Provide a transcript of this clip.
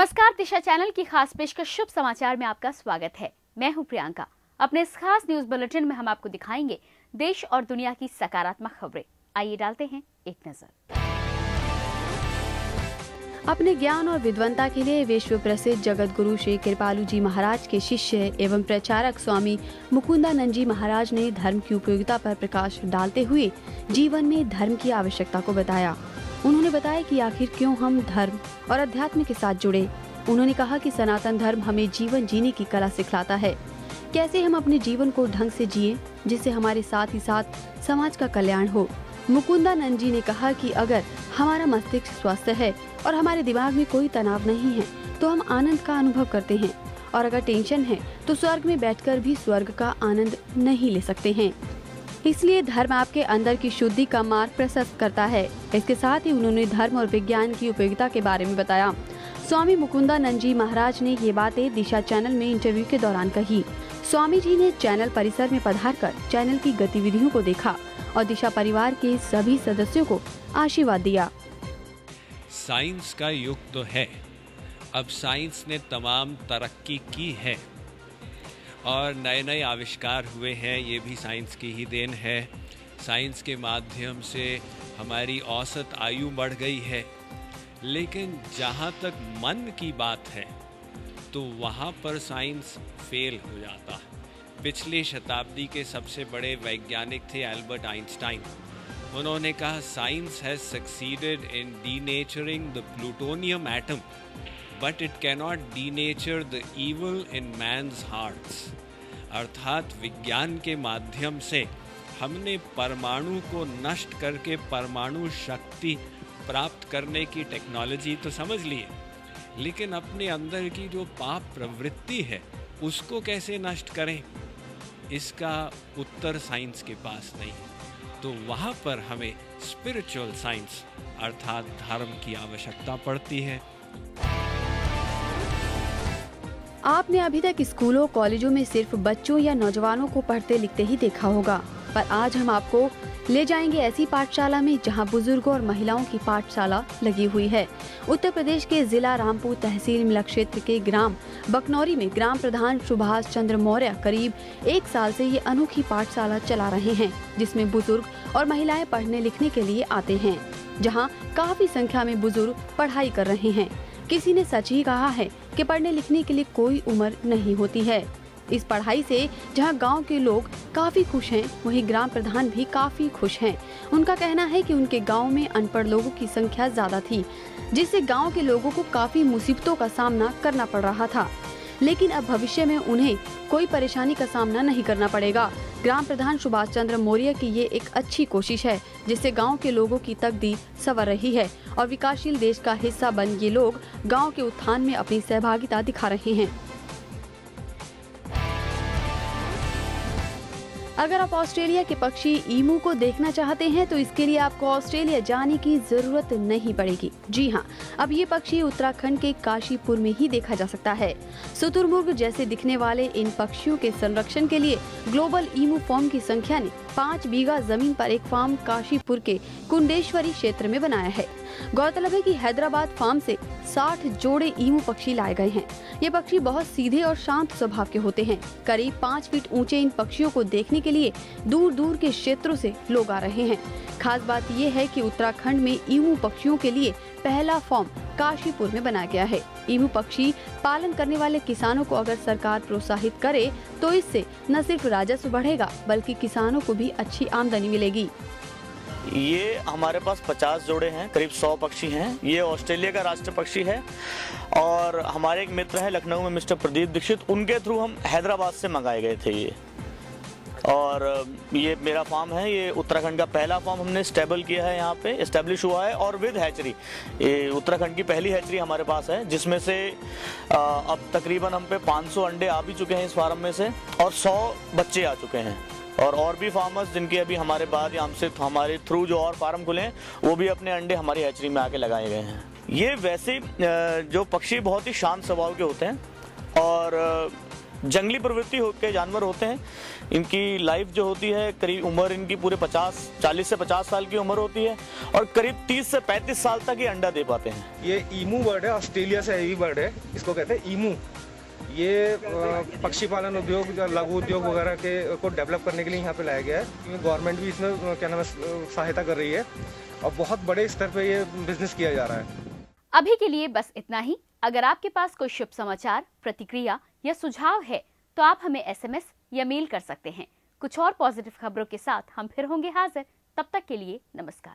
नमस्कार, दिशा चैनल की खास पेशकश शुभ समाचार में आपका स्वागत है। मैं हूं प्रियंका। अपने इस खास न्यूज बुलेटिन में हम आपको दिखाएंगे देश और दुनिया की सकारात्मक खबरें। आइए डालते हैं एक नजर। अपने ज्ञान और विद्वता के लिए विश्व प्रसिद्ध जगत गुरु श्री कृपालु जी महाराज के शिष्य एवं प्रचारक स्वामी मुकुंदानंद जी महाराज ने धर्म की उपयोगिता पर प्रकाश डालते हुए जीवन में धर्म की आवश्यकता को बताया। उन्होंने बताया कि आखिर क्यों हम धर्म और अध्यात्म के साथ जुड़े। उन्होंने कहा कि सनातन धर्म हमें जीवन जीने की कला सिखलाता है, कैसे हम अपने जीवन को ढंग से जिए जिससे हमारे साथ ही साथ समाज का कल्याण हो। मुकुंदानंद जी ने कहा कि अगर हमारा मस्तिष्क स्वस्थ है और हमारे दिमाग में कोई तनाव नहीं है तो हम आनंद का अनुभव करते हैं, और अगर टेंशन है तो स्वर्ग में बैठकर भी स्वर्ग का आनंद नहीं ले सकते हैं। इसलिए धर्म आपके अंदर की शुद्धि का मार्ग प्रशस्त करता है। इसके साथ ही उन्होंने धर्म और विज्ञान की उपयोगिता के बारे में बताया। स्वामी मुकुंदानंद जी महाराज ने ये बातें दिशा चैनल में इंटरव्यू के दौरान कही। स्वामी जी ने चैनल परिसर में पधारकर चैनल की गतिविधियों को देखा और दिशा परिवार के सभी सदस्यों को आशीर्वाद दिया। साइंस का युग तो है, अब साइंस ने तमाम तरक्की की है और नए नए आविष्कार हुए हैं, ये भी साइंस की ही देन है। साइंस के माध्यम से हमारी औसत आयु बढ़ गई है, लेकिन जहाँ तक मन की बात है तो वहाँ पर साइंस फेल हो जाता है। पिछली शताब्दी के सबसे बड़े वैज्ञानिक थे एल्बर्ट आइंस्टाइन। उन्होंने कहा science has succeeded in denaturing the plutonium atom but it cannot denature the evil in man's hearts. अर्थात विज्ञान के माध्यम से हमने परमाणु को नष्ट करके परमाणु शक्ति प्राप्त करने की टेक्नोलॉजी तो समझ लिए, लेकिन अपने अंदर की जो पाप प्रवृत्ति है उसको कैसे नष्ट करें, इसका उत्तर साइंस के पास नहीं। तो वहाँ पर हमें स्पिरिचुअल साइंस अर्थात धर्म की आवश्यकता पड़ती है। आपने अभी तक स्कूलों कॉलेजों में सिर्फ बच्चों या नौजवानों को पढ़ते लिखते ही देखा होगा, पर आज हम आपको ले जाएंगे ऐसी पाठशाला में जहां बुजुर्गों और महिलाओं की पाठशाला लगी हुई है। उत्तर प्रदेश के जिला रामपुर तहसील मिलक क्षेत्र के ग्राम बकनौरी में ग्राम प्रधान सुभाष चंद्र मौर्य करीब 1 साल से ये अनोखी पाठशाला चला रहे हैं, जिसमें बुजुर्ग और महिलाएं पढ़ने लिखने के लिए आते हैं, जहाँ काफी संख्या में बुजुर्ग पढ़ाई कर रहे हैं। किसी ने सच ही कहा है कि पढ़ने लिखने के लिए कोई उम्र नहीं होती है। इस पढ़ाई से जहां गांव के लोग काफी खुश हैं, वहीं ग्राम प्रधान भी काफी खुश हैं। उनका कहना है कि उनके गांव में अनपढ़ लोगों की संख्या ज्यादा थी, जिससे गांव के लोगों को काफी मुसीबतों का सामना करना पड़ रहा था, लेकिन अब भविष्य में उन्हें कोई परेशानी का सामना नहीं करना पड़ेगा। ग्राम प्रधान सुभाष चंद्र मौर्य की ये एक अच्छी कोशिश है, जिससे गांव के लोगों की तकदीर संवर रही है और विकासशील देश का हिस्सा बन ये लोग गांव के उत्थान में अपनी सहभागिता दिखा रहे हैं। अगर आप ऑस्ट्रेलिया के पक्षी ईमू को देखना चाहते हैं तो इसके लिए आपको ऑस्ट्रेलिया जाने की जरूरत नहीं पड़ेगी। जी हाँ, अब ये पक्षी उत्तराखंड के काशीपुर में ही देखा जा सकता है। शुतुरमुर्ग जैसे दिखने वाले इन पक्षियों के संरक्षण के लिए ग्लोबल ईमू फार्म की संख्या ने 5 बीघा जमीन पर एक फार्म काशीपुर के कुंडेश्वरी क्षेत्र में बनाया है। गौरतलब है कि हैदराबाद फार्म से 60 जोड़े ईमू पक्षी लाए गए हैं। ये पक्षी बहुत सीधे और शांत स्वभाव के होते हैं। करीब 5 फीट ऊंचे इन पक्षियों को देखने के लिए दूर दूर के क्षेत्रों से लोग आ रहे हैं। खास बात ये है कि उत्तराखंड में ईमू पक्षियों के लिए पहला फार्म काशीपुर में बनाया गया है। ईमू पक्षी पालन करने वाले किसानों को अगर सरकार प्रोत्साहित करे तो इससे न सिर्फ राजस्व बढ़ेगा बल्कि किसानों को भी अच्छी आमदनी मिलेगी। ये हमारे पास 50 जोड़े हैं, करीब 100 पक्षी हैं। ये ऑस्ट्रेलिया का राष्ट्रीय पक्षी है और हमारे एक मित्र हैं लखनऊ में मिस्टर प्रदीप दीक्षित, उनके थ्रू हम हैदराबाद से मंगाए गए थे ये। और ये मेरा फार्म है, ये उत्तराखंड का पहला फार्म हमने स्टेबल किया है, यहाँ पे एस्टेब्लिश हुआ है और विद हैचरी। ये उत्तराखंड की पहली हैचरी हमारे पास है, जिसमें से अब तकरीबन हम पे 500 अंडे आ भी चुके हैं इस फार्म में से और 100 बच्चे आ चुके हैं। और भी फार्मर्स जिनके अभी हमारे बाद या हमसे हमारे थ्रू जो और फार्म खुले हैं वो भी अपने अंडे हमारी हैचरी में आके लगाए गए हैं। ये वैसे जो पक्षी बहुत ही शांत स्वभाव के होते हैं और जंगली प्रवृत्ति के जानवर होते हैं। इनकी लाइफ जो होती है करीब उम्र इनकी पूरे 40 से 50 साल की उम्र होती है और करीब 30 से 35 साल तक ये अंडा दे पाते हैं। ये ईमू बर्ड है, ऑस्ट्रेलिया से आई बर्ड है, इसको कहते हैं ईमू। ये पक्षी पालन उद्योग, लघु उद्योग वगैरह के को डेवलप करने के लिए यहाँ पे लाया गया है। गवर्नमेंट भी इसमें क्या नाम है सहायता कर रही है और बहुत बड़े स्तर पे ये बिजनेस किया जा रहा है। अभी के लिए बस इतना ही। अगर आपके पास कोई शुभ समाचार, प्रतिक्रिया या सुझाव है तो आप हमें SMS या मेल कर सकते हैं। कुछ और पॉजिटिव खबरों के साथ हम फिर होंगे हाजिर। तब तक के लिए नमस्कार।